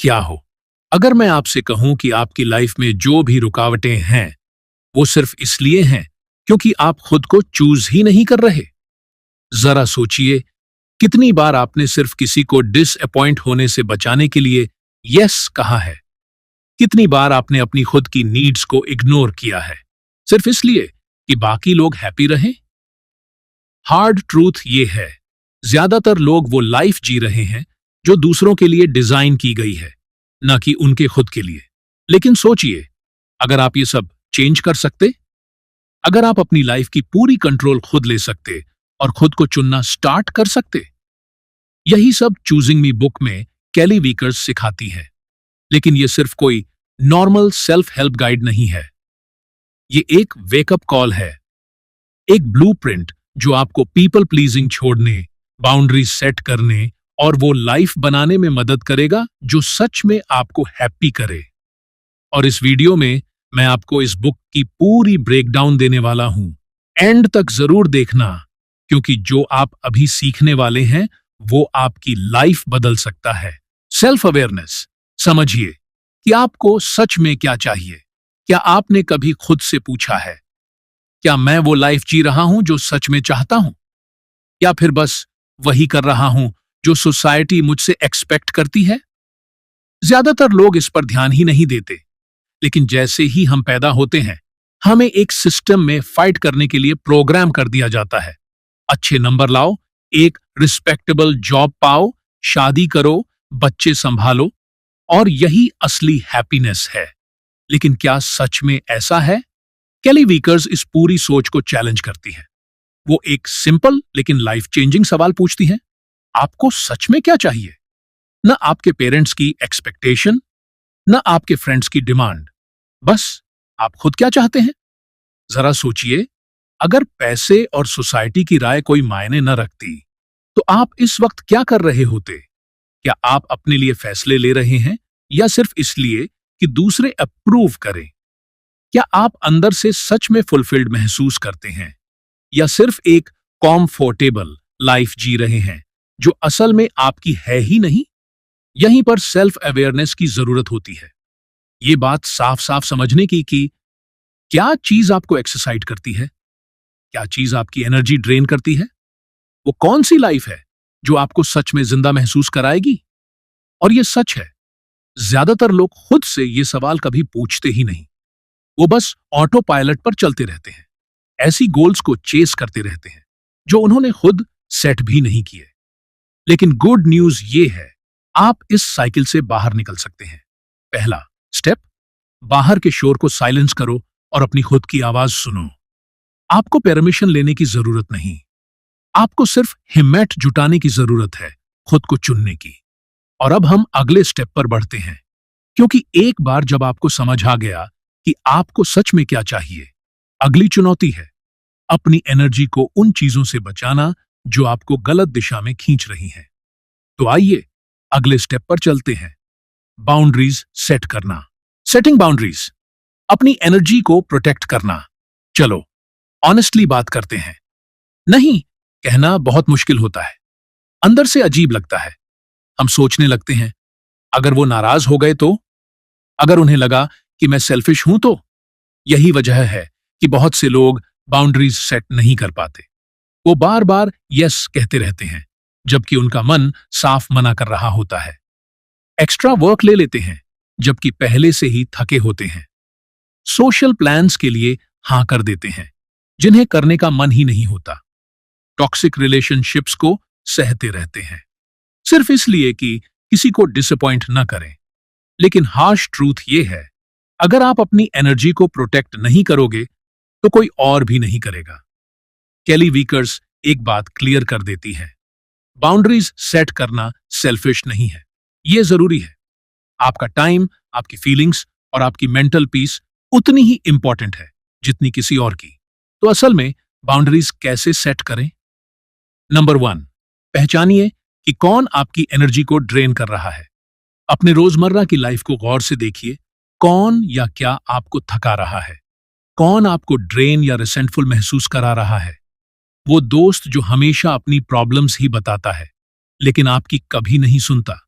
क्या हो अगर मैं आपसे कहूं कि आपकी लाइफ में जो भी रुकावटें हैं वो सिर्फ इसलिए हैं क्योंकि आप खुद को चूज ही नहीं कर रहे। जरा सोचिए, कितनी बार आपने सिर्फ किसी को डिसअपॉइंट होने से बचाने के लिए यस कहा है। कितनी बार आपने अपनी खुद की नीड्स को इग्नोर किया है सिर्फ इसलिए कि बाकी लोग हैप्पी रहें। हार्ड ट्रूथ ये है, ज्यादातर लोग वो लाइफ जी रहे हैं जो दूसरों के लिए डिजाइन की गई है, न कि उनके खुद के लिए। लेकिन सोचिए, अगर आप ये सब चेंज कर सकते, अगर आप अपनी लाइफ की पूरी कंट्रोल खुद ले सकते और खुद को चुनना स्टार्ट कर सकते। यही सब चूजिंग मी बुक में कैली वीकर्स सिखाती है। लेकिन ये सिर्फ कोई नॉर्मल सेल्फ हेल्प गाइड नहीं है, ये एक वेकअप कॉल है, एक ब्लूप्रिंट जो आपको पीपल प्लीजिंग छोड़ने, बाउंड्रीज सेट करने और वो लाइफ बनाने में मदद करेगा जो सच में आपको हैप्पी करे। और इस वीडियो में मैं आपको इस बुक की पूरी ब्रेकडाउन देने वाला हूं। एंड तक जरूर देखना, क्योंकि जो आप अभी सीखने वाले हैं वो आपकी लाइफ बदल सकता है। Self awareness. समझिए कि आपको सच में क्या चाहिए। क्या आपने कभी खुद से पूछा है, क्या मैं वो लाइफ जी रहा हूं जो सच में चाहता हूं, या फिर बस वही कर रहा हूं जो सोसाइटी मुझसे एक्सपेक्ट करती है? ज्यादातर लोग इस पर ध्यान ही नहीं देते, लेकिन जैसे ही हम पैदा होते हैं हमें एक सिस्टम में फाइट करने के लिए प्रोग्राम कर दिया जाता है। अच्छे नंबर लाओ, एक रिस्पेक्टेबल जॉब पाओ, शादी करो, बच्चे संभालो, और यही असली हैप्पीनेस है। लेकिन क्या सच में ऐसा है? कैली वीकर्स इस पूरी सोच को चैलेंज करती है। वो एक सिंपल लेकिन लाइफ चेंजिंग सवाल पूछती है, आपको सच में क्या चाहिए? न आपके पेरेंट्स की एक्सपेक्टेशन, न आपके फ्रेंड्स की डिमांड, बस आप खुद क्या चाहते हैं। जरा सोचिए, अगर पैसे और सोसाइटी की राय कोई मायने न रखती तो आप इस वक्त क्या कर रहे होते? क्या आप अपने लिए फैसले ले रहे हैं या सिर्फ इसलिए कि दूसरे अप्रूव करें? क्या आप अंदर से सच में फुलफिल्ड महसूस करते हैं या सिर्फ एक कॉम्फोर्टेबल लाइफ जी रहे हैं जो असल में आपकी है ही नहीं? यहीं पर सेल्फ अवेयरनेस की जरूरत होती है। ये बात साफ साफ समझने की कि क्या चीज आपको एक्सरसाइज करती है, क्या चीज आपकी एनर्जी ड्रेन करती है, वो कौन सी लाइफ है जो आपको सच में जिंदा महसूस कराएगी। और ये सच है, ज्यादातर लोग खुद से ये सवाल कभी पूछते ही नहीं। वो बस ऑटो पायलट पर चलते रहते हैं, ऐसी गोल्स को चेस करते रहते हैं जो उन्होंने खुद सेट भी नहीं किए। लेकिन गुड न्यूज ये है, आप इस साइकिल से बाहर निकल सकते हैं। पहला स्टेप, बाहर के शोर को साइलेंस करो और अपनी खुद की आवाज सुनो। आपको परमिशन लेने की जरूरत नहीं, आपको सिर्फ हिम्मत जुटाने की जरूरत है खुद को चुनने की। और अब हम अगले स्टेप पर बढ़ते हैं, क्योंकि एक बार जब आपको समझ आ गया कि आपको सच में क्या चाहिए, अगली चुनौती है अपनी एनर्जी को उन चीजों से बचाना जो आपको गलत दिशा में खींच रही हैं। तो आइए अगले स्टेप पर चलते हैं, बाउंड्रीज सेट करना। सेटिंग बाउंड्रीज, अपनी एनर्जी को प्रोटेक्ट करना। चलो ऑनेस्टली बात करते हैं। नहीं कहना बहुत मुश्किल होता है, अंदर से अजीब लगता है। हम सोचने लगते हैं, अगर वो नाराज हो गए तो, अगर उन्हें लगा कि मैं सेल्फिश हूं तो। यही वजह है कि बहुत से लोग बाउंड्रीज सेट नहीं कर पाते। वो बार बार यस कहते रहते हैं जबकि उनका मन साफ मना कर रहा होता है। एक्स्ट्रा वर्क ले लेते हैं जबकि पहले से ही थके होते हैं। सोशल प्लान्स के लिए हां कर देते हैं जिन्हें करने का मन ही नहीं होता। टॉक्सिक रिलेशनशिप्स को सहते रहते हैं सिर्फ इसलिए कि किसी को डिसअपॉइंट न करें। लेकिन हार्श ट्रूथ ये है, अगर आप अपनी एनर्जी को प्रोटेक्ट नहीं करोगे तो कोई और भी नहीं करेगा। कैली वीकर्स एक बात क्लियर कर देती है, बाउंड्रीज सेट करना सेल्फिश नहीं है, यह जरूरी है। आपका टाइम, आपकी फीलिंग्स और आपकी मेंटल पीस उतनी ही इंपॉर्टेंट है जितनी किसी और की। तो असल में बाउंड्रीज कैसे सेट करें? नंबर 1, पहचानिए कि कौन आपकी एनर्जी को ड्रेन कर रहा है। अपने रोजमर्रा की लाइफ को गौर से देखिए, कौन या क्या आपको थका रहा है, कौन आपको ड्रेन या रिसेंटफुल महसूस करा रहा है। वो दोस्त जो हमेशा अपनी प्रॉब्लम्स ही बताता है लेकिन आपकी कभी नहीं सुनता,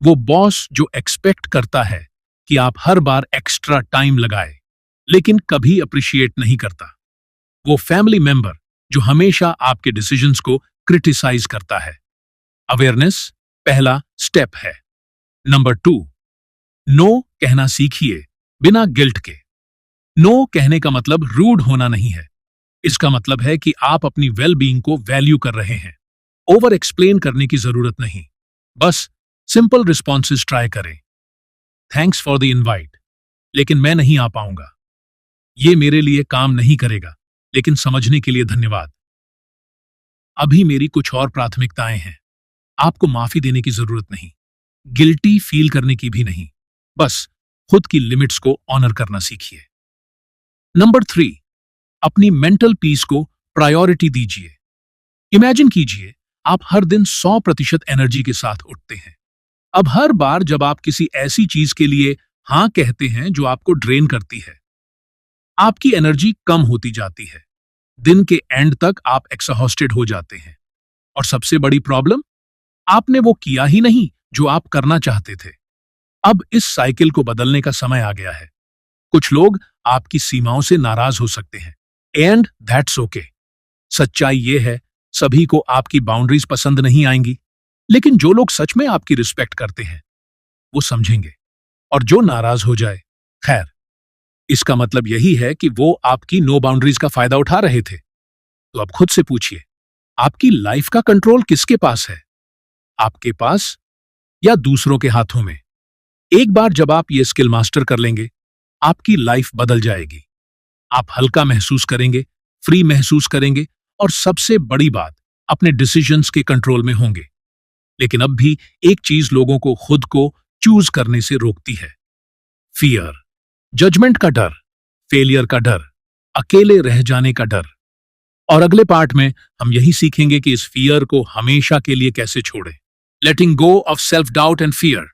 वो बॉस जो एक्सपेक्ट करता है कि आप हर बार एक्स्ट्रा टाइम लगाए, लेकिन कभी अप्रिशिएट नहीं करता। वो फैमिली मेंबर जो हमेशा आपके डिसीजंस को क्रिटिसाइज करता है। अवेयरनेस पहला स्टेप है। नंबर 2, नो कहना सीखिए बिना गिल्ट के। नो कहने का मतलब रूड होना नहीं है। इसका मतलब है कि आप अपनी वेल बीइंग को वैल्यू कर रहे हैं। ओवर एक्सप्लेन करने की जरूरत नहीं, बस सिंपल रिस्पॉन्सेज ट्राई करें। थैंक्स फॉर द इनवाइट, लेकिन मैं नहीं आ पाऊंगा। ये मेरे लिए काम नहीं करेगा, लेकिन समझने के लिए धन्यवाद। अभी मेरी कुछ और प्राथमिकताएं हैं। आपको माफी देने की जरूरत नहीं, गिल्टी फील करने की भी नहीं। बस खुद की लिमिट्स को ऑनर करना सीखिए। नंबर 3, अपनी मेंटल पीस को प्रायोरिटी दीजिए। इमेजिन कीजिए आप हर दिन 100% एनर्जी के साथ उठते हैं। अब हर बार जब आप किसी ऐसी चीज के लिए हां कहते हैं जो आपको ड्रेन करती है, आपकी एनर्जी कम होती जाती है। दिन के एंड तक आप एक्सहॉस्टेड हो जाते हैं। और सबसे बड़ी प्रॉब्लम, आपने वो किया ही नहीं जो आप करना चाहते थे। अब इस साइकिल को बदलने का समय आ गया है। कुछ लोग आपकी सीमाओं से नाराज हो सकते हैं, एंड दैट्स ओके। सच्चाई ये है, सभी को आपकी बाउंड्रीज पसंद नहीं आएंगी, लेकिन जो लोग सच में आपकी रिस्पेक्ट करते हैं वो समझेंगे। और जो नाराज हो जाए, खैर, इसका मतलब यही है कि वो आपकी नो बाउंड्रीज का फायदा उठा रहे थे। तो अब खुद से पूछिए, आपकी लाइफ का कंट्रोल किसके पास है? आपके पास या दूसरों के हाथों में? एक बार जब आप ये स्किल मास्टर कर लेंगे, आपकी लाइफ बदल जाएगी। आप हल्का महसूस करेंगे, फ्री महसूस करेंगे, और सबसे बड़ी बात, अपने डिसीजंस के कंट्रोल में होंगे। लेकिन अब भी एक चीज लोगों को खुद को चूज करने से रोकती है। फियर, जजमेंट का डर, फेलियर का डर, अकेले रह जाने का डर। और अगले पार्ट में हम यही सीखेंगे कि इस फियर को हमेशा के लिए कैसे छोड़ें। Letting go of self doubt and fear.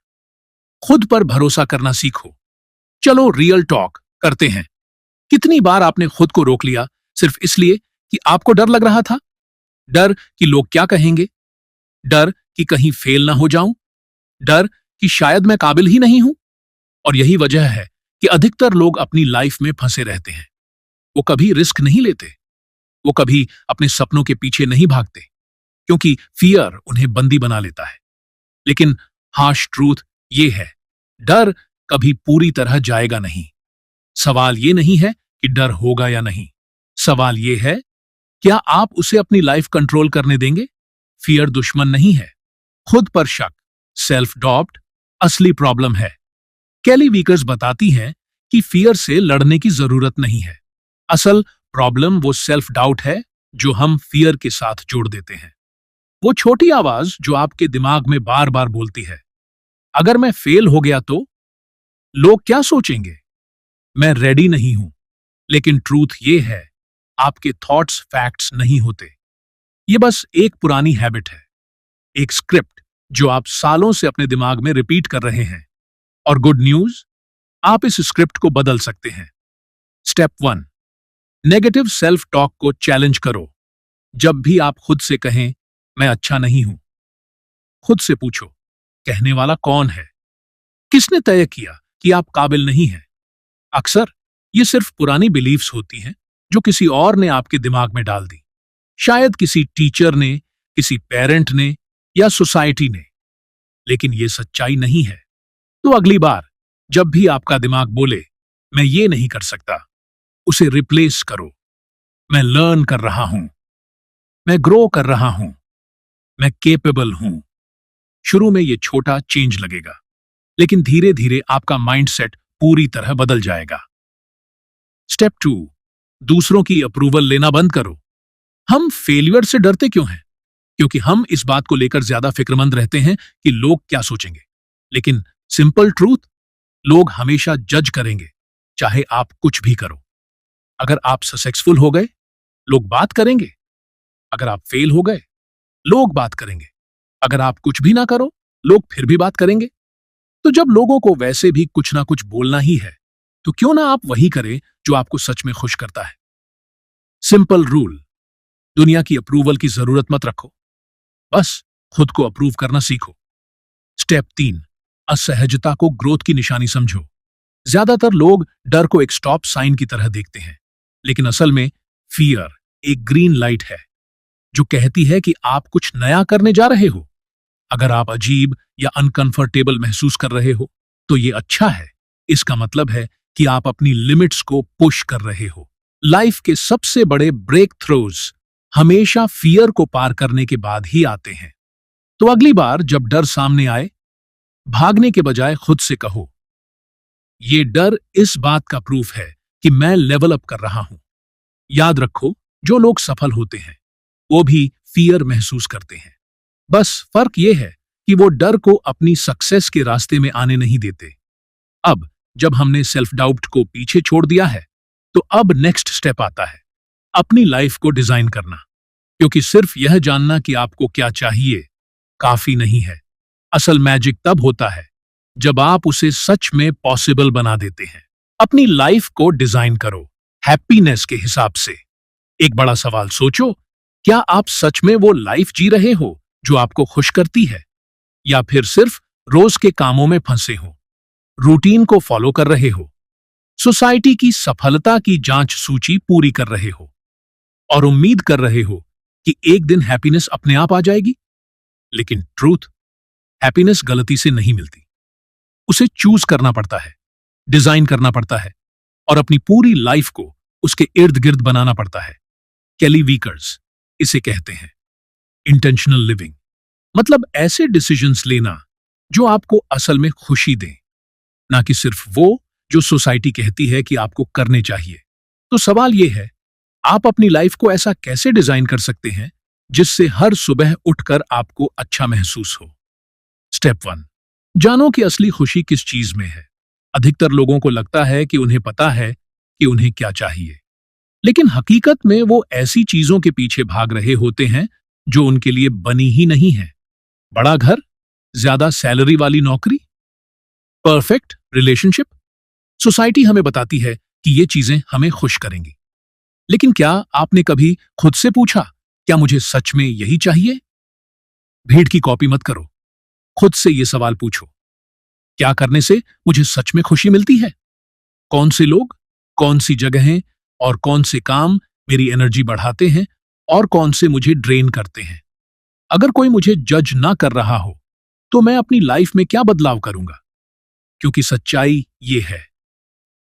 खुद पर भरोसा करना सीखो। चलो रियल टॉक करते हैं। कितनी बार आपने खुद को रोक लिया सिर्फ इसलिए कि आपको डर लग रहा था? डर कि लोग क्या कहेंगे, डर कि कहीं फेल ना हो जाऊं, डर कि शायद मैं काबिल ही नहीं हूं। और यही वजह है कि अधिकतर लोग अपनी लाइफ में फंसे रहते हैं। वो कभी रिस्क नहीं लेते, वो कभी अपने सपनों के पीछे नहीं भागते, क्योंकि फियर उन्हें बंदी बना लेता है। लेकिन हार्श ट्रूथ ये है, डर कभी पूरी तरह जाएगा नहीं। सवाल ये नहीं है कि डर होगा या नहीं, सवाल ये है, क्या आप उसे अपनी लाइफ कंट्रोल करने देंगे? फियर दुश्मन नहीं है, खुद पर शक, सेल्फ डॉप्ट असली प्रॉब्लम है। कैली वीकर्स बताती हैं कि फियर से लड़ने की जरूरत नहीं है। असल प्रॉब्लम वो सेल्फ डाउट है जो हम फियर के साथ जोड़ देते हैं। वो छोटी आवाज जो आपके दिमाग में बार बार बोलती है, अगर मैं फेल हो गया तो लोग क्या सोचेंगे, मैं रेडी नहीं हूं। लेकिन ट्रूथ ये है, आपके थॉट्स फैक्ट्स नहीं होते। ये बस एक पुरानी हैबिट है, एक स्क्रिप्ट जो आप सालों से अपने दिमाग में रिपीट कर रहे हैं। और गुड न्यूज, आप इस स्क्रिप्ट को बदल सकते हैं। स्टेप 1, नेगेटिव सेल्फ टॉक को चैलेंज करो। जब भी आप खुद से कहें मैं अच्छा नहीं हूं, खुद से पूछो, कहने वाला कौन है? किसने तय किया कि आप काबिल नहीं हैं? अक्सर ये सिर्फ पुरानी बिलीफ्स होती हैं जो किसी और ने आपके दिमाग में डाल दी। शायद किसी टीचर ने, किसी पेरेंट ने, या सोसाइटी ने। लेकिन ये सच्चाई नहीं है। तो अगली बार जब भी आपका दिमाग बोले मैं ये नहीं कर सकता, उसे रिप्लेस करो, मैं लर्न कर रहा हूं, मैं ग्रो कर रहा हूं, मैं केपेबल हूं। शुरू में ये छोटा चेंज लगेगा, लेकिन धीरे धीरे आपका माइंडसेट पूरी तरह बदल जाएगा। स्टेप 2, दूसरों की अप्रूवल लेना बंद करो। हम फेलियर से डरते क्यों हैं? क्योंकि हम इस बात को लेकर ज्यादा फिक्रमंद रहते हैं कि लोग क्या सोचेंगे। लेकिन सिंपल ट्रूथ, लोग हमेशा जज करेंगे, चाहे आप कुछ भी करो। अगर आप सक्सेसफुल हो गए, लोग बात करेंगे। अगर आप फेल हो गए, लोग बात करेंगे। अगर आप कुछ भी ना करो, लोग फिर भी बात करेंगे। तो जब लोगों को वैसे भी कुछ ना कुछ बोलना ही है, तो क्यों ना आप वही करें जो आपको सच में खुश करता है। सिंपल रूल, दुनिया की अप्रूवल की जरूरत मत रखो, बस खुद को अप्रूव करना सीखो। स्टेप 3, असहजता को ग्रोथ की निशानी समझो। ज्यादातर लोग डर को एक स्टॉप साइन की तरह देखते हैं, लेकिन असल में फियर एक ग्रीन लाइट है जो कहती है कि आप कुछ नया करने जा रहे हो। अगर आप अजीब या अनकंफर्टेबल महसूस कर रहे हो तो ये अच्छा है। इसका मतलब है कि आप अपनी लिमिट्स को पुश कर रहे हो। लाइफ के सबसे बड़े ब्रेक थ्रोज हमेशा फियर को पार करने के बाद ही आते हैं। तो अगली बार जब डर सामने आए, भागने के बजाय खुद से कहो, ये डर इस बात का प्रूफ है कि मैं लेवल अप कर रहा हूं। याद रखो, जो लोग सफल होते हैं वो भी फियर महसूस करते हैं। बस फर्क यह है कि वो डर को अपनी सक्सेस के रास्ते में आने नहीं देते। अब जब हमने सेल्फ डाउट को पीछे छोड़ दिया है, तो अब नेक्स्ट स्टेप आता है अपनी लाइफ को डिजाइन करना। क्योंकि सिर्फ यह जानना कि आपको क्या चाहिए काफी नहीं है। असल मैजिक तब होता है जब आप उसे सच में पॉसिबल बना देते हैं। अपनी लाइफ को डिजाइन करो हैप्पीनेस के हिसाब से। एक बड़ा सवाल सोचो, क्या आप सच में वो लाइफ जी रहे हो जो आपको खुश करती है, या फिर सिर्फ रोज के कामों में फंसे हो, रूटीन को फॉलो कर रहे हो, सोसाइटी की सफलता की जांच सूची पूरी कर रहे हो और उम्मीद कर रहे हो कि एक दिन हैप्पीनेस अपने आप आ जाएगी। लेकिन ट्रूथ, हैप्पीनेस गलती से नहीं मिलती। उसे चूज करना पड़ता है, डिजाइन करना पड़ता है और अपनी पूरी लाइफ को उसके इर्द गिर्द बनाना पड़ता है। केली वीकर्स इसे कहते हैं इंटेंशनल लिविंग। मतलब ऐसे डिसीजंस लेना जो आपको असल में खुशी दें, ना कि सिर्फ वो जो सोसाइटी कहती है कि आपको करने चाहिए। तो सवाल यह है, आप अपनी लाइफ को ऐसा कैसे डिजाइन कर सकते हैं जिससे हर सुबह उठकर आपको अच्छा महसूस हो। स्टेप 1, जानो कि असली खुशी किस चीज में है। अधिकतर लोगों को लगता है कि उन्हें पता है कि उन्हें क्या चाहिए, लेकिन हकीकत में वो ऐसी चीजों के पीछे भाग रहे होते हैं जो उनके लिए बनी ही नहीं है। बड़ा घर, ज्यादा सैलरी वाली नौकरी, परफेक्ट रिलेशनशिप। सोसाइटी हमें बताती है कि ये चीजें हमें खुश करेंगी, लेकिन क्या आपने कभी खुद से पूछा, क्या मुझे सच में यही चाहिए? भीड़ की कॉपी मत करो। खुद से ये सवाल पूछो, क्या करने से मुझे सच में खुशी मिलती है? कौन से लोग, कौन सी जगहें और कौन से काम मेरी एनर्जी बढ़ाते हैं और कौन से मुझे ड्रेन करते हैं? अगर कोई मुझे जज ना कर रहा हो तो मैं अपनी लाइफ में क्या बदलाव करूंगा? क्योंकि सच्चाई ये है,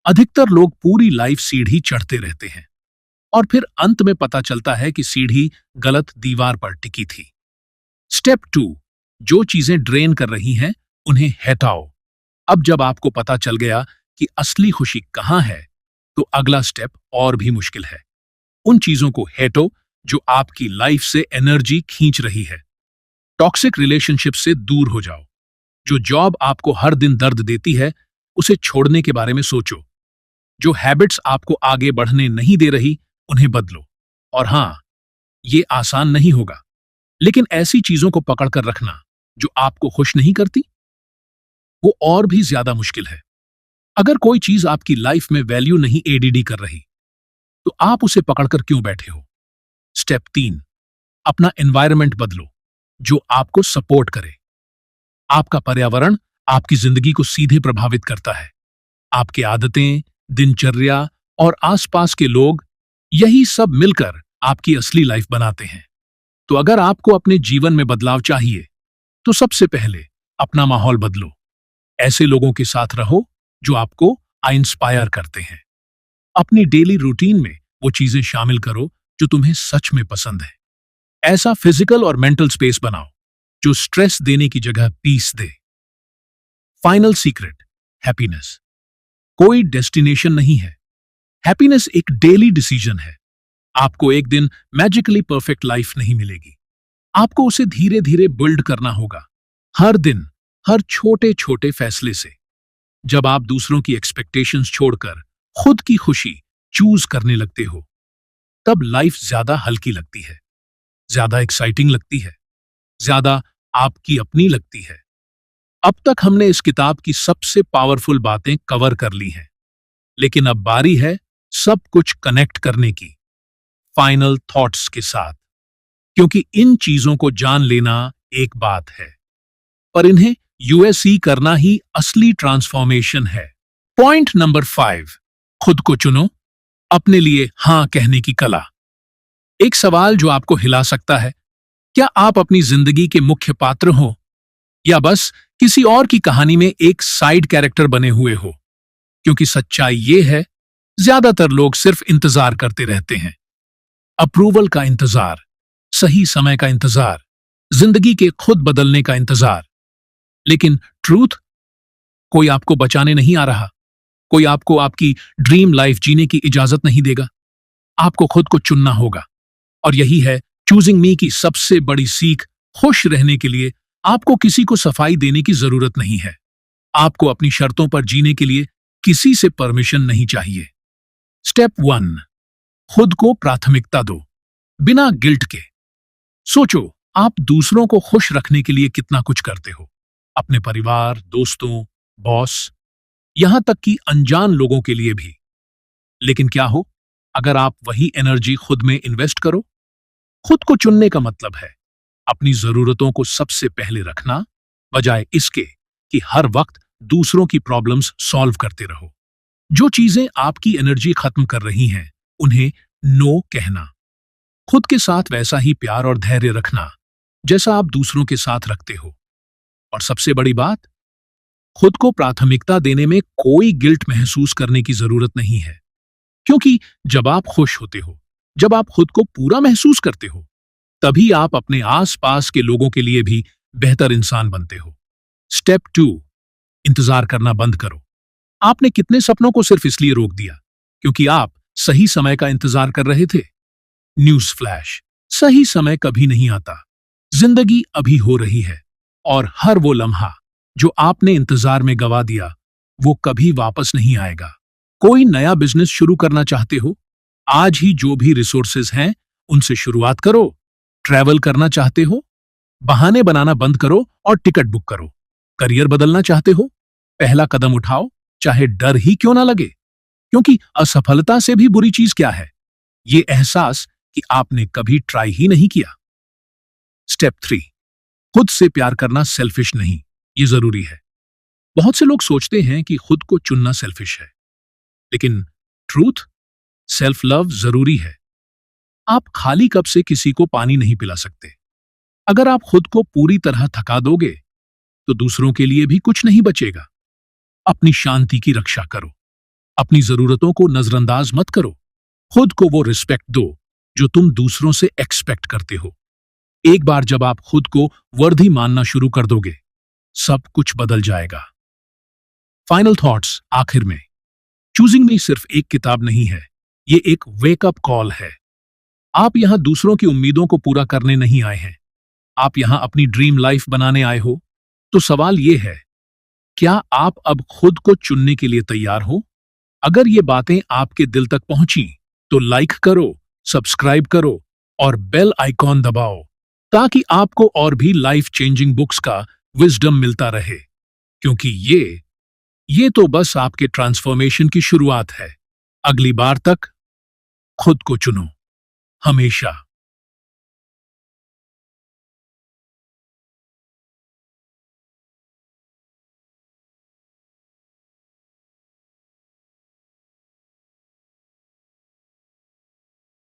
अधिकतर लोग पूरी लाइफ सीढ़ी चढ़ते रहते हैं और फिर अंत में पता चलता है कि सीढ़ी गलत दीवार पर टिकी थी। स्टेप 2, जो चीजें ड्रेन कर रही हैं उन्हें हटाओ। अब जब आपको पता चल गया कि असली खुशी कहां है, तो अगला स्टेप और भी मुश्किल है। उन चीजों को हटो जो आपकी लाइफ से एनर्जी खींच रही है। टॉक्सिक रिलेशनशिप से दूर हो जाओ। जो जॉब आपको हर दिन दर्द देती है उसे छोड़ने के बारे में सोचो। जो हैबिट्स आपको आगे बढ़ने नहीं दे रही उन्हें बदलो। और हां, ये आसान नहीं होगा, लेकिन ऐसी चीजों को पकड़कर रखना जो आपको खुश नहीं करती, वो और भी ज्यादा मुश्किल है। अगर कोई चीज आपकी लाइफ में वैल्यू नहीं एडीडी कर रही, तो आप उसे पकड़कर क्यों बैठे हो? स्टेप 3, अपना एनवायरनमेंट बदलो जो आपको सपोर्ट करे। आपका पर्यावरण आपकी जिंदगी को सीधे प्रभावित करता है। आपकी आदतें, दिनचर्या और आसपास के लोग, यही सब मिलकर आपकी असली लाइफ बनाते हैं। तो अगर आपको अपने जीवन में बदलाव चाहिए, तो सबसे पहले अपना माहौल बदलो। ऐसे लोगों के साथ रहो जो आपको इंस्पायर करते हैं। अपनी डेली रूटीन में वो चीजें शामिल करो जो तुम्हें सच में पसंद है। ऐसा फिजिकल और मेंटल स्पेस बनाओ जो स्ट्रेस देने की जगह पीस दे। फाइनल सीक्रेट, हैप्पीनेस कोई डेस्टिनेशन नहीं है। हैप्पीनेस एक डेली डिसीजन है। आपको एक दिन मैजिकली परफेक्ट लाइफ नहीं मिलेगी। आपको उसे धीरे धीरे बिल्ड करना होगा, हर दिन, हर छोटे छोटे फैसले से। जब आप दूसरों की एक्सपेक्टेशंस छोड़कर खुद की खुशी चूज करने लगते हो, तब लाइफ ज्यादा हल्की लगती है, ज्यादा एक्साइटिंग लगती है, ज्यादा आपकी अपनी लगती है। अब तक हमने इस किताब की सबसे पावरफुल बातें कवर कर ली हैं, लेकिन अब बारी है सब कुछ कनेक्ट करने की, फाइनल थॉट्स के साथ। क्योंकि इन चीजों को जान लेना एक बात है, पर इन्हें यूएसई करना ही असली ट्रांसफॉर्मेशन है। पॉइंट नंबर 5, खुद को चुनो, अपने लिए हां कहने की कला। एक सवाल जो आपको हिला सकता है, क्या आप अपनी जिंदगी के मुख्य पात्र हो या बस किसी और की कहानी में एक साइड कैरेक्टर बने हुए हो? क्योंकि सच्चाई यह है, ज्यादातर लोग सिर्फ इंतजार करते रहते हैं। अप्रूवल का इंतजार, सही समय का इंतजार, जिंदगी के खुद बदलने का इंतजार। लेकिन ट्रूथ, कोई आपको बचाने नहीं आ रहा, कोई आपको आपकी ड्रीम लाइफ जीने की इजाजत नहीं देगा। आपको खुद को चुनना होगा। और यही है चूजिंग मी की सबसे बड़ी सीख। खुश रहने के लिए आपको किसी को सफाई देने की जरूरत नहीं है। आपको अपनी शर्तों पर जीने के लिए किसी से परमिशन नहीं चाहिए। स्टेप 1, खुद को प्राथमिकता दो, बिना गिल्ट के। सोचो, आप दूसरों को खुश रखने के लिए कितना कुछ करते हो। अपने परिवार, दोस्तों, बॉस, यहां तक कि अनजान लोगों के लिए भी। लेकिन क्या हो अगर आप वही एनर्जी खुद में इन्वेस्ट करो? खुद को चुनने का मतलब है अपनी जरूरतों को सबसे पहले रखना, बजाय इसके कि हर वक्त दूसरों की प्रॉब्लम्स सॉल्व करते रहो। जो चीजें आपकी एनर्जी खत्म कर रही हैं, उन्हें नो कहना। खुद के साथ वैसा ही प्यार और धैर्य रखना जैसा आप दूसरों के साथ रखते हो। और सबसे बड़ी बात, खुद को प्राथमिकता देने में कोई गिल्ट महसूस करने की जरूरत नहीं है। क्योंकि जब आप खुश होते हो, जब आप खुद को पूरा महसूस करते हो, तभी आप अपने आसपास के लोगों के लिए भी बेहतर इंसान बनते हो। स्टेप 2, इंतजार करना बंद करो। आपने कितने सपनों को सिर्फ इसलिए रोक दिया क्योंकि आप सही समय का इंतजार कर रहे थे? न्यूज़ फ्लैश, सही समय कभी नहीं आता। जिंदगी अभी हो रही है और हर वो लम्हा जो आपने इंतजार में गवा दिया, वो कभी वापस नहीं आएगा। कोई नया बिजनेस शुरू करना चाहते हो? आज ही जो भी रिसोर्सेज हैं, उनसे शुरुआत करो। ट्रैवल करना चाहते हो? बहाने बनाना बंद करो और टिकट बुक करो। करियर बदलना चाहते हो? पहला कदम उठाओ, चाहे डर ही क्यों ना लगे। क्योंकि असफलता से भी बुरी चीज क्या है? ये एहसास कि आपने कभी ट्राई ही नहीं किया। स्टेप 3, खुद से प्यार करना सेल्फिश नहीं, ये जरूरी है। बहुत से लोग सोचते हैं कि खुद को चुनना सेल्फिश है, लेकिन ट्रूथ, सेल्फ लव जरूरी है। आप खाली कप से किसी को पानी नहीं पिला सकते। अगर आप खुद को पूरी तरह थका दोगे, तो दूसरों के लिए भी कुछ नहीं बचेगा। अपनी शांति की रक्षा करो, अपनी जरूरतों को नजरअंदाज मत करो। खुद को वो रिस्पेक्ट दो जो तुम दूसरों से एक्सपेक्ट करते हो। एक बार जब आप खुद को वर्दी मानना शुरू कर दोगे, सब कुछ बदल जाएगा। फाइनल थॉट्स आखिर में, चूजिंग मी सिर्फ एक किताब नहीं है, ये एक वेकअप कॉल है। आप यहां दूसरों की उम्मीदों को पूरा करने नहीं आए हैं, आप यहां अपनी ड्रीम लाइफ बनाने आए हो। तो सवाल यह है, क्या आप अब खुद को चुनने के लिए तैयार हो? अगर ये बातें आपके दिल तक पहुंची, तो लाइक करो, सब्सक्राइब करो और बेल आइकॉन दबाओ, ताकि आपको और भी लाइफ चेंजिंग बुक्स का विजडम मिलता रहे। क्योंकि ये तो बस आपके ट्रांसफॉर्मेशन की शुरुआत है। अगली बार तक खुद को चुनो, हमेशा।